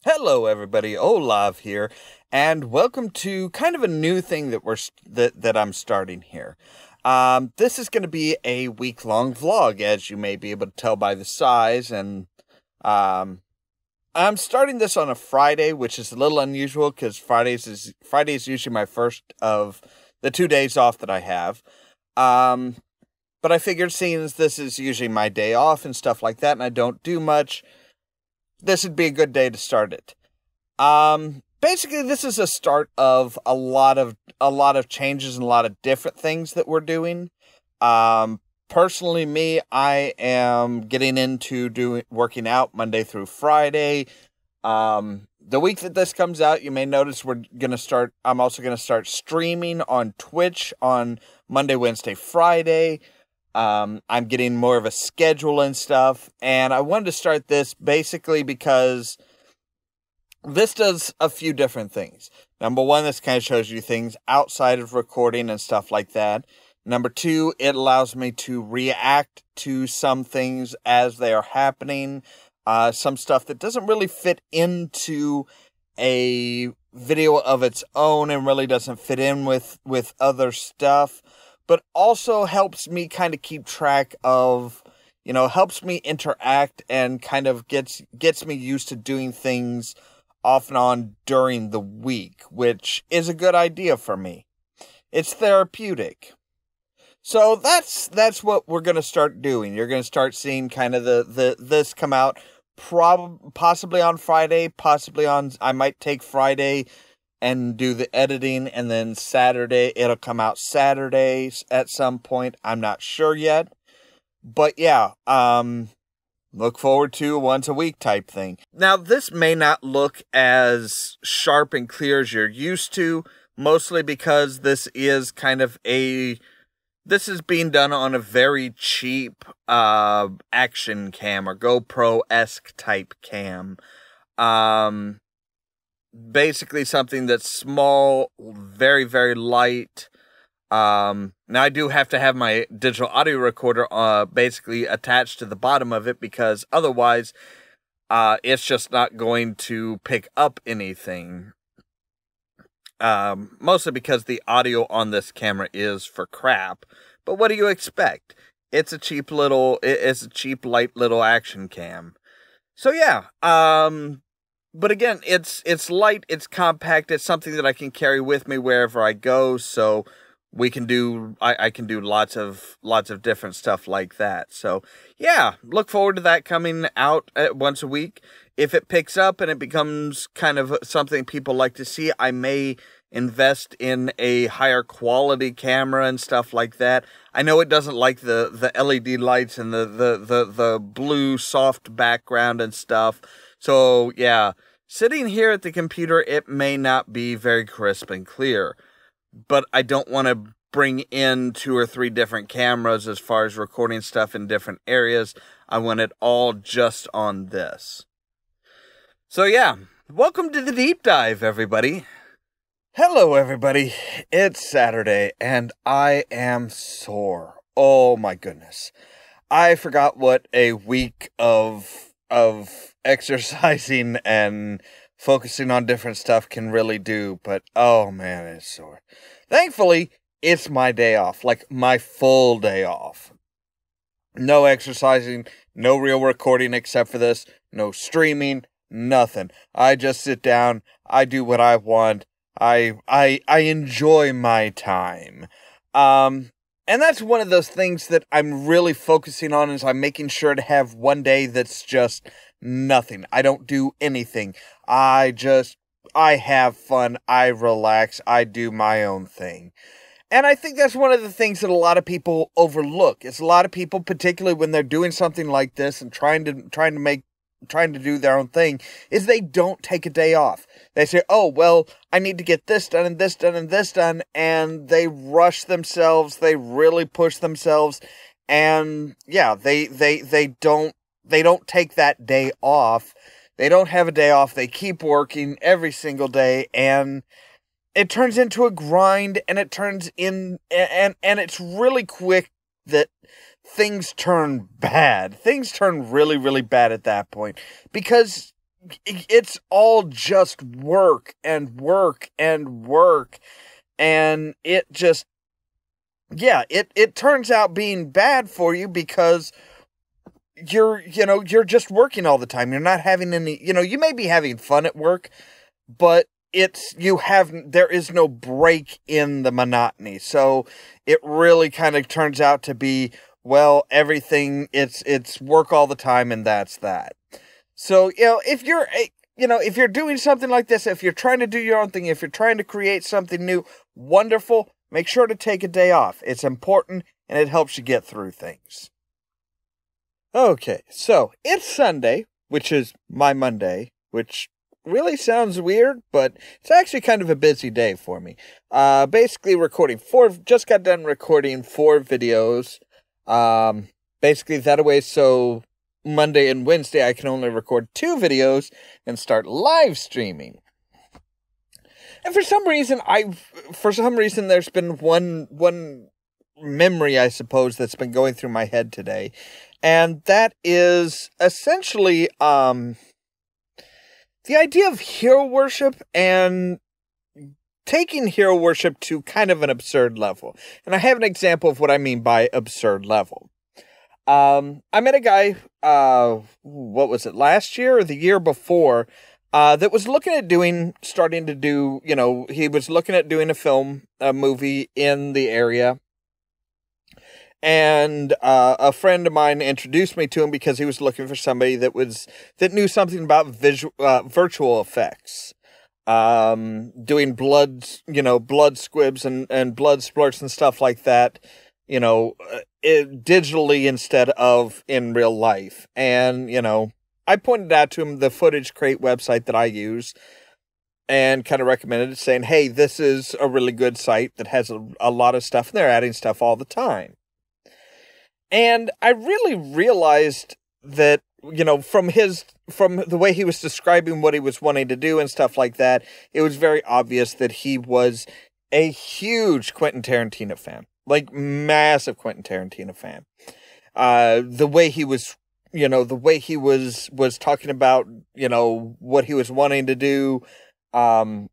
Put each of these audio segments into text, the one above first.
Hello, everybody. Ollamh here, and welcome to kind of a new thing that I'm starting here. This is going to be a week-long vlog, as you may be able to tell by the size, and I'm starting this on a Friday, which is a little unusual because Friday is usually my first of the 2 days off that I have. But I figured, seeing as this is usually my day off and stuff like that, and I don't do much, this would be a good day to start it. Basically, this is a start of a lot of changes and a lot of different things that we're doing. Personally, I am getting into working out Monday through Friday. The week that this comes out, you may notice I'm also gonna start streaming on Twitch on Monday, Wednesday, Friday. I'm getting more of a schedule and stuff, and I wanted to start this basically because this does a few different things. Number one, this kind of shows you things outside of recording and stuff like that. Number two, it allows me to react to some things as they are happening. Some stuff that doesn't really fit into a video of its own and really doesn't fit in with other stuff, but also helps me kind of keep track of, helps me interact and kind of gets me used to doing things off and on during the week, which is a good idea for me. It's therapeutic. So that's what we're going to start doing. You're going to start seeing kind of this come out possibly on Friday, I might take Friday and do the editing, and then Saturday, it'll come out Saturdays at some point. I'm not sure yet. But yeah, look forward to a once a week type thing. Now, this may not look as sharp and clear as you're used to, mostly because this is being done on a very cheap action cam or GoPro-esque type cam. Basically something that's small, very, very light. Now I do have to have my digital audio recorder basically attached to the bottom of it, because otherwise it's just not going to pick up anything. Mostly because the audio on this camera is for crap. But what do you expect? It's a cheap light little action cam. So yeah, but again, it's light, it's compact, it's something that I can carry with me wherever I go, so I can do lots of different stuff like that. So yeah, look forward to that coming out once a week. If it picks up and it becomes kind of something people like to see, I may invest in a higher quality camera and stuff like that. I know it doesn't like the LED lights and the blue soft background and stuff. So yeah, sitting here at the computer, it may not be very crisp and clear, but I don't want to bring in 2 or 3 different cameras as far as recording stuff in different areas. I want it all just on this. So yeah, welcome to the deep dive, everybody. Hello, everybody. It's Saturday, and I am sore. Oh my goodness. I forgot what a week of exercising and focusing on different stuff can really do, but oh man, it's sore. Thankfully, it's my day off, like my full day off. No exercising, no real recording except for this, no streaming, nothing. I just sit down, I do what I want, I enjoy my time. And that's one of those things that I'm really focusing on, is I'm making sure to have one day that's just nothing. I don't do anything. I have fun. I relax. I do my own thing. And I think that's one of the things that a lot of people overlook. It's a lot of people, particularly when they're doing something like this and trying to do their own thing, is they don't take a day off. They say, oh, well, I need to get this done and this done and this done, and they rush themselves, they really push themselves, and yeah, they don't take that day off. They don't have a day off, they keep working every single day, and it turns into a grind, and it turns in, and it's really quick that things turn bad. Things turn really, really bad at that point, because it's all just work and work and work. And it just, yeah, it turns out being bad for you because you're just working all the time. You're not having any, you may be having fun at work, but there is no break in the monotony. So it really kind of turns out to be, well, everything, it's work all the time, and that's that. So, if you're doing something like this, if you're trying to do your own thing, if you're trying to create something new, wonderful, make sure to take a day off. It's important, and it helps you get through things. Okay, so it's Sunday, which is my Monday, which really sounds weird, but it's actually kind of a busy day for me. Basically just got done recording 4 videos. Basically that way, so Monday and Wednesday I can only record 2 videos and start live streaming. And for some reason there's been one memory, I suppose, that's been going through my head today. And that is essentially, the idea of hero worship and taking hero worship to kind of an absurd level. And I have an example of what I mean by absurd level. I met a guy, what was it, last year or the year before, that was looking at starting to do, he was looking at doing a movie in the area. And a friend of mine introduced me to him because he was looking for somebody that knew something about virtual effects, doing blood squibs and blood splurts and stuff like that, digitally instead of in real life. And I pointed out to him the Footage Crate website that I use, and kind of recommended it, saying, "Hey, this is a really good site that has a lot of stuff, and they're adding stuff all the time." And I really realized that, from the way he was describing what he was wanting to do and stuff like that, it was very obvious that he was a huge Quentin Tarantino fan, like massive Quentin Tarantino fan. The way he was talking about, what he was wanting to do, the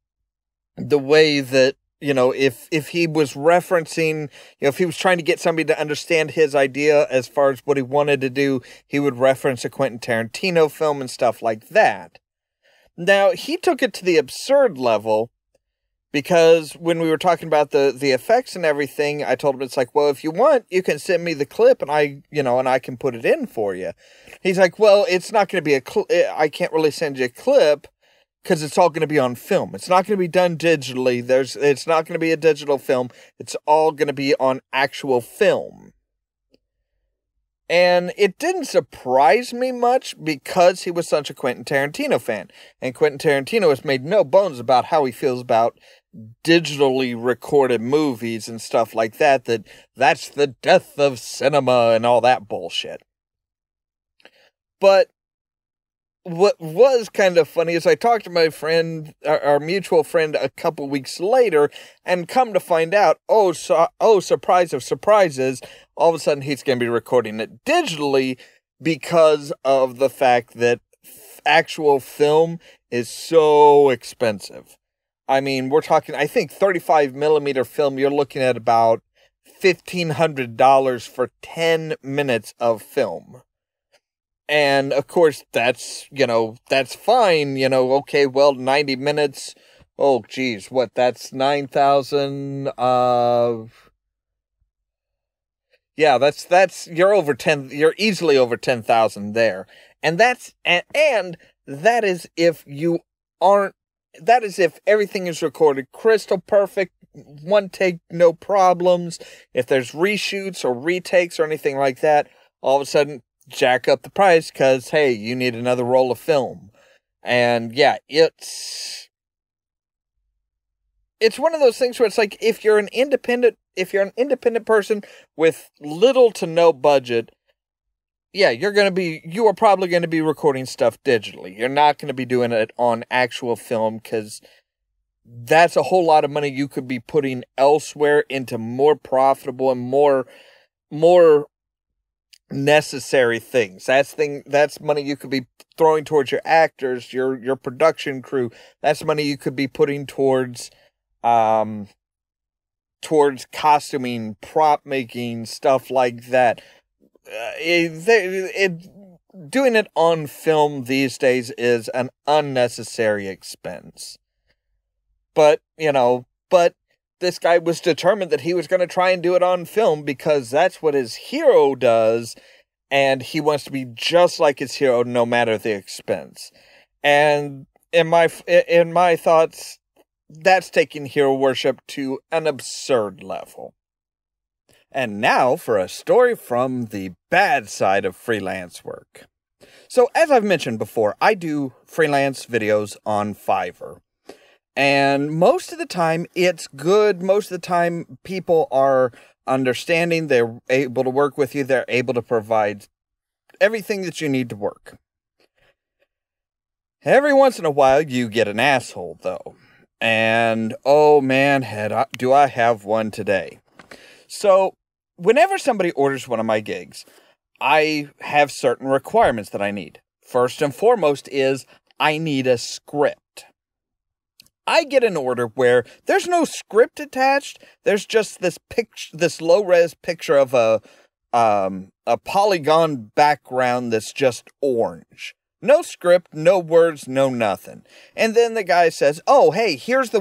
way that, if he was referencing, if he was trying to get somebody to understand his idea as far as what he wanted to do, he would reference a Quentin Tarantino film and stuff like that. Now, he took it to the absurd level, because when we were talking about the effects and everything, I told him, it's like, well, if you want, you can send me the clip and I can put it in for you. He's like, well, it's not going to be I can't really send you a clip, because it's all going to be on film. It's not going to be done digitally. It's not going to be a digital film. It's all going to be on actual film. And it didn't surprise me much, because he was such a Quentin Tarantino fan. And Quentin Tarantino has made no bones about how he feels about digitally recorded movies and stuff like that, that's the death of cinema and all that bullshit. But what was kind of funny is I talked to my friend, our mutual friend, a couple weeks later, and come to find out, surprise of surprises, all of a sudden he's going to be recording it digitally, because of the fact that actual film is so expensive. I mean, we're talking, I think 35 millimeter film, you're looking at about $1,500 for 10 minutes of film. And, of course, that's fine, okay, well, 90 minutes, oh, geez, that's 9,000, yeah, you're easily over 10,000 there. And that is if everything is recorded crystal perfect, one take, no problems. If there's reshoots or retakes or anything like that, all of a sudden, jack up the price, because, hey, you need another roll of film. And yeah, it's one of those things where it's like, if you're an independent person with little to no budget, yeah, you are probably going to be recording stuff digitally. You're not going to be doing it on actual film, because that's a whole lot of money you could be putting elsewhere into more profitable and more necessary things. That's money you could be throwing towards your actors, your production crew. That's money you could be putting towards costuming, prop making, stuff like that. Doing it on film these days is an unnecessary expense. But this guy was determined that he was going to try and do it on film because that's what his hero does, and he wants to be just like his hero no matter the expense. And in my thoughts, that's taking hero worship to an absurd level. And now for a story from the bad side of freelance work. So as I've mentioned before, I do freelance videos on Fiverr. And most of the time, it's good. Most of the time, people are understanding. They're able to work with you. They're able to provide everything that you need to work. Every once in a while, you get an asshole, though. And, oh man, do I have one today. So, whenever somebody orders one of my gigs, I have certain requirements that I need. First and foremost is, I need a script. I get an order where there's no script attached. There's just this low-res picture of a polygon background that's just orange. No script, no words, no nothing. And then the guy says, "Oh, hey, here's the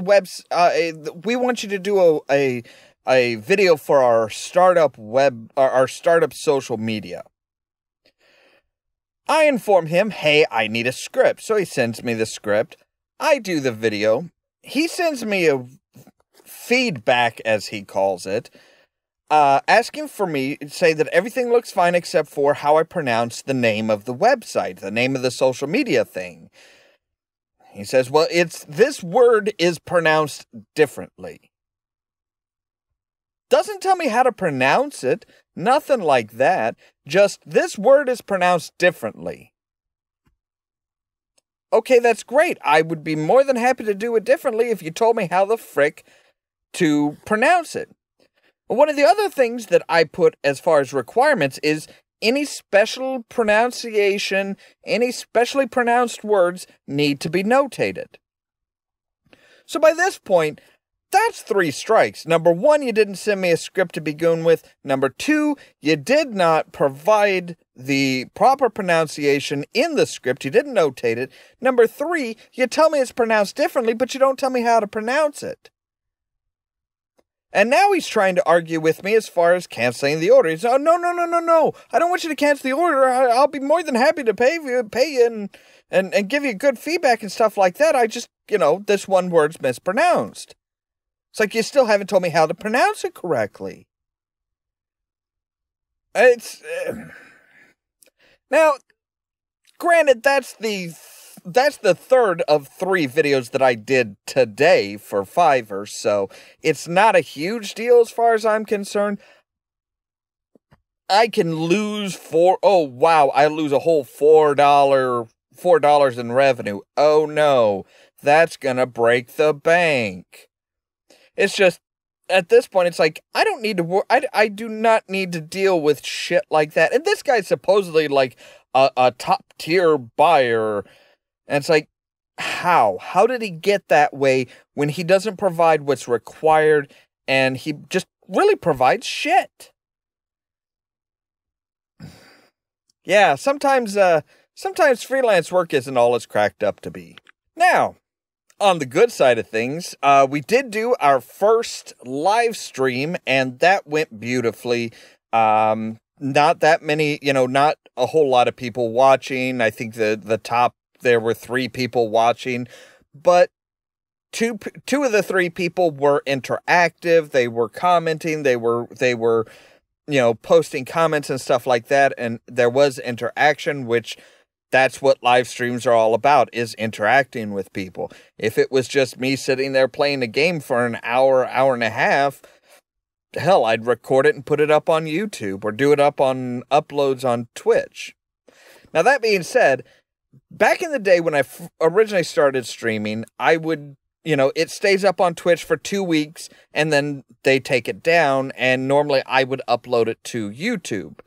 we want you to do a video for our startup our startup social media." I inform him, "Hey, I need a script." So he sends me the script. I do the video. He sends me a feedback, as he calls it, asking for me to say that everything looks fine except for how I pronounce the name of the website, the name of the social media thing. He says, well, this word is pronounced differently. Doesn't tell me how to pronounce it, nothing like that, just this word is pronounced differently. Okay, that's great. I would be more than happy to do it differently if you told me how the frick to pronounce it. One of the other things that I put as far as requirements is any special pronunciation, any specially pronounced words need to be notated. So by this point, that's 3 strikes. Number 1, you didn't send me a script to begin with. Number 2, you did not provide the proper pronunciation in the script. You didn't notate it. Number 3, you tell me it's pronounced differently, but you don't tell me how to pronounce it. And now he's trying to argue with me as far as canceling the order. He says, "Oh, no. I don't want you to cancel the order. I'll be more than happy to pay you and give you good feedback and stuff like that. I just, this one word's mispronounced." It's like, you still haven't told me how to pronounce it correctly. Now, granted, that's the 3rd of 3 videos that I did today for Fiverr, so it's not a huge deal as far as I'm concerned. I can lose I lose a whole $4 in revenue. Oh no, that's gonna break the bank. It's just, at this point, it's like, I don't need to I do not need to deal with shit like that. And this guy's supposedly like a top-tier buyer. And it's like, how? How did he get that way when he doesn't provide what's required and he just really provides shit? Yeah, sometimes freelance work isn't all it's cracked up to be. Now, on the good side of things, we did do our first live stream, and that went beautifully. Not that many, not a whole lot of people watching. I think the top, there were 3 people watching, but two of the 3 people were interactive. They were commenting. They were posting comments and stuff like that, and there was interaction, which that's what live streams are all about, is interacting with people. If it was just me sitting there playing a game for an hour and a half, hell, I'd record it and put it up on YouTube or do it up on uploads on Twitch. Now, that being said, back in the day when I originally started streaming, I would, it stays up on Twitch for 2 weeks and then they take it down, and normally I would upload it to YouTube.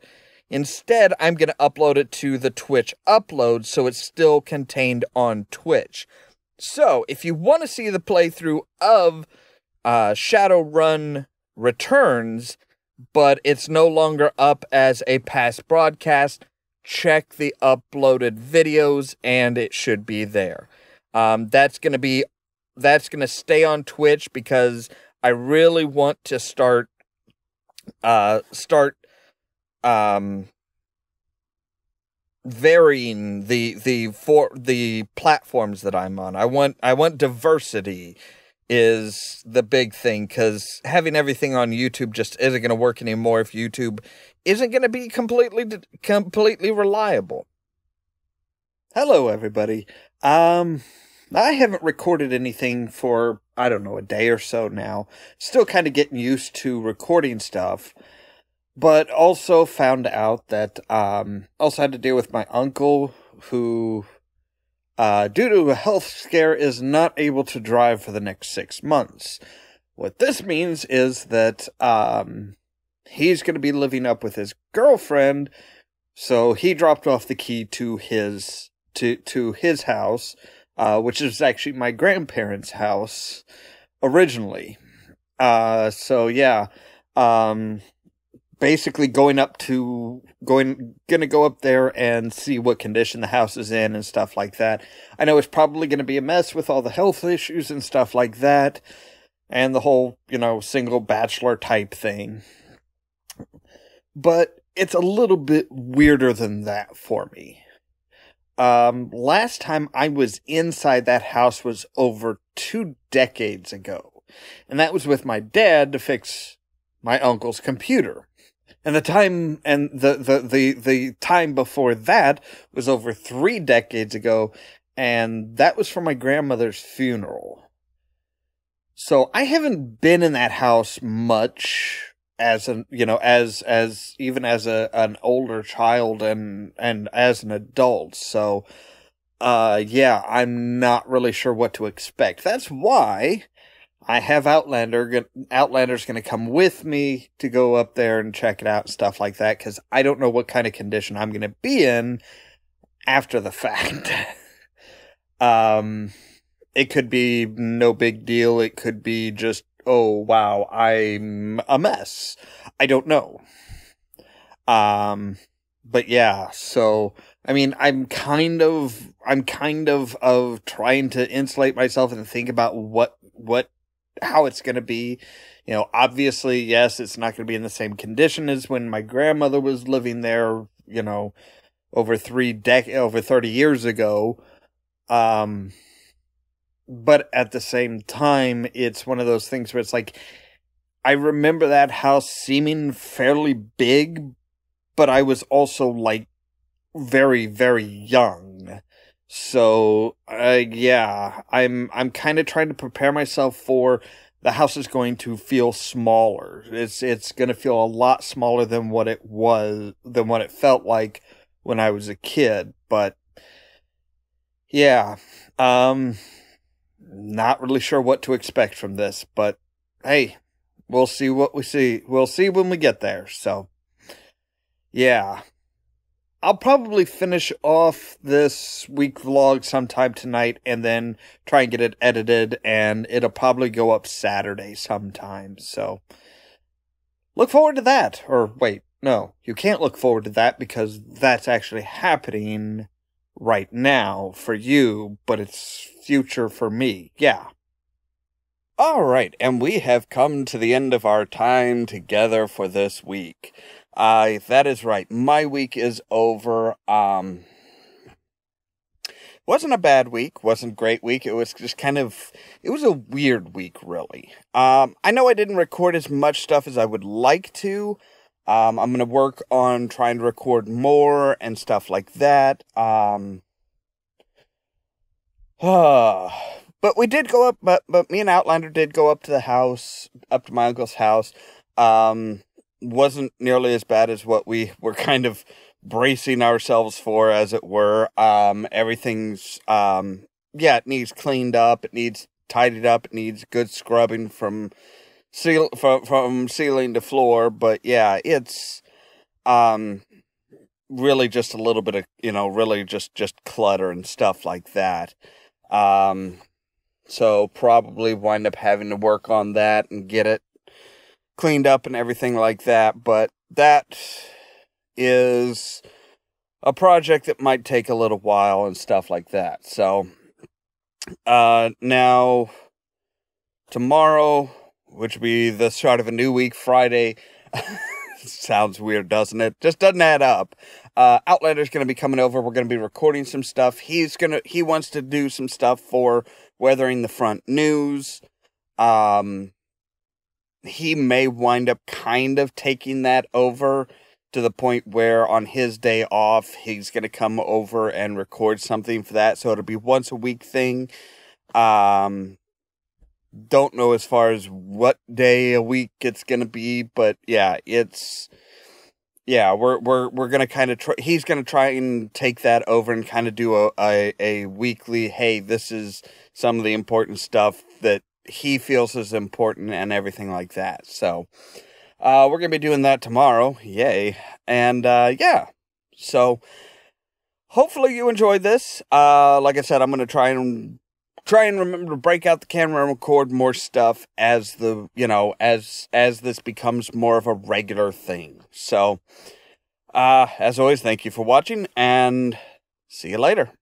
Instead, I'm going to upload it to the Twitch upload, so it's still contained on Twitch. So, if you want to see the playthrough of Shadowrun Returns, but it's no longer up as a past broadcast, check the uploaded videos, and it should be there. That's going to stay on Twitch because I really want to start varying the platforms that I'm on. I want diversity is the big thing, because having everything on YouTube just isn't going to work anymore if YouTube isn't going to be completely reliable. Hello, everybody. I haven't recorded anything for, I don't know, a day or so now. Still kind of getting used to recording stuff. But also found out that, also had to deal with my uncle who, due to a health scare, is not able to drive for the next 6 months. What this means is that, he's going to be living up with his girlfriend, so he dropped off the key to his house, which is actually my grandparents' house originally. So yeah, basically gonna go up there and see what condition the house is in and stuff like that. I know it's probably gonna be a mess with all the health issues and stuff like that, and the whole, single bachelor type thing. But it's a little bit weirder than that for me. Last time I was inside that house was over 2 decades ago, and that was with my dad to fix my uncle's computer. And the time before that was over 3 decades ago, and that was for my grandmother's funeral. So I haven't been in that house much as an older child and as an adult. So yeah, I'm not really sure what to expect. That's why I have Outlander's going to come with me to go up there and check it out and stuff like that, because I don't know what kind of condition I'm going to be in after the fact. It could be no big deal. It could be just, oh, wow, I'm a mess. I don't know. But yeah, so, I mean, I'm kind of trying to insulate myself and think about how it's going to be. Obviously, yes, it's not going to be in the same condition as when my grandmother was living there, over 30 years ago. But at the same time, it's one of those things where it's like, I remember that house seeming fairly big, but I was also like very, very young. So, yeah, I'm kind of trying to prepare myself for the house is going to feel smaller. It's going to feel a lot smaller than what it felt like when I was a kid. But yeah, not really sure what to expect from this, but hey, we'll see what we see. We'll see when we get there. So, yeah. I'll probably finish off this week vlog sometime tonight and then try and get it edited, and it'll probably go up Saturday sometime. So, look forward to that. Or wait, no, you can't look forward to that because that's actually happening right now for you, but it's future for me. Yeah. Alright, and we have come to the end of our time together for this week. That is right. My week is over. Wasn't a bad week. Wasn't a great week. It was just it was a weird week, really. I know I didn't record as much stuff as I would like to. I'm going to work on trying to record more and stuff like that. But we did go up, but me and Outlander did go up to the house, up to my uncle's house. Wasn't nearly as bad as what we were kind of bracing ourselves for, as it were. Everything's, it needs cleaned up, it needs tidied up, it needs good scrubbing from ceiling to floor, but yeah, it's, really just a little bit of, really just clutter and stuff like that. So probably wind up having to work on that and get it cleaned up and everything like that. But that is a project that might take a little while and stuff like that. So, now, tomorrow, which will be the start of a new week, Friday. Sounds weird, doesn't it? Just doesn't add up. Outlander's going to be coming over. We're going to be recording some stuff. He wants to do some stuff for Weathering the Front News. He may wind up kind of taking that over to the point where on his day off, he's going to come over and record something for that. So it'll be once a week thing. Don't know as far as what day a week it's going to be, but yeah, we're going to kind of he's going to try and take that over and kind of do a weekly, hey, this is some of the important stuff that he feels is important and everything like that. So, we're going to be doing that tomorrow. Yay. And, yeah. So, hopefully you enjoyed this. Like I said, I'm going to try and remember to break out the camera and record more stuff as as this becomes more of a regular thing. So, as always, thank you for watching, and see you later.